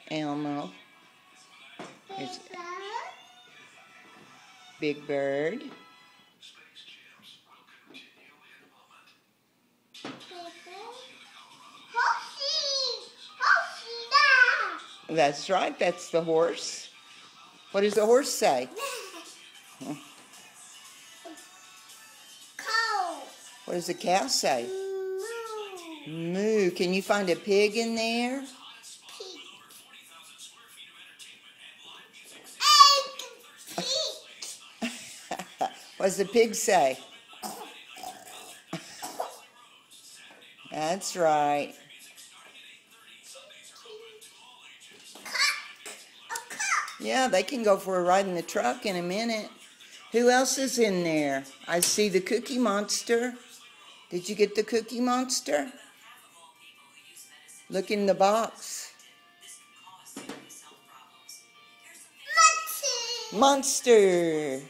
Elmo. There's Big Bird. That's right, that's the horse. What does the horse say? Cow. What does the cow say? Moo. Moo. Can you find a pig in there? What does the pig say? That's right. Yeah, they can go for a ride in the truck in a minute. Who else is in there? I see the Cookie Monster. Did you get the Cookie Monster? Look in the box. Monster.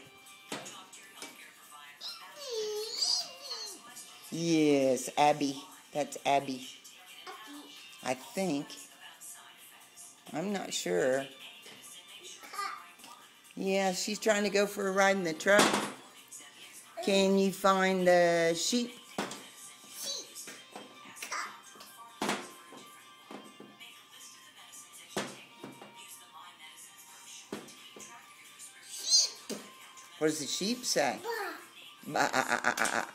Yes, Abby. That's Abby. I think. I'm not sure. Yeah, she's trying to go for a ride in the truck. Can you find the sheep? What does the sheep say? Ba.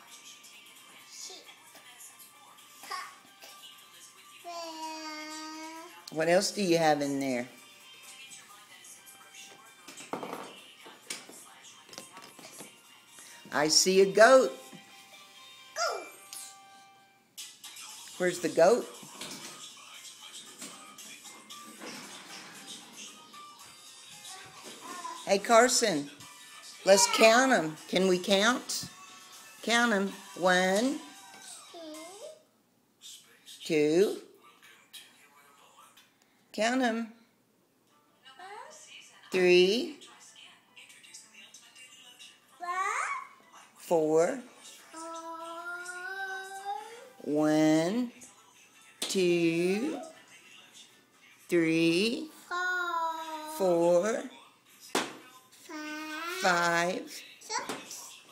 What else do you have in there? I see a goat. Where's the goat? Hey, Carson, let's count them. Can we count? Count them. 1, 2. Count them. 3, 4. 1, 2, 3, 4, 5,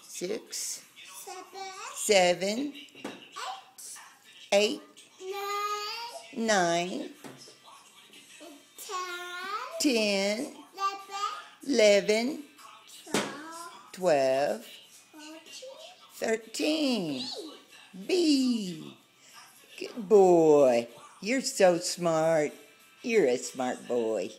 6, 7, 8, 9, 10, 11, 12, 13. B. Good boy. You're so smart. You're a smart boy.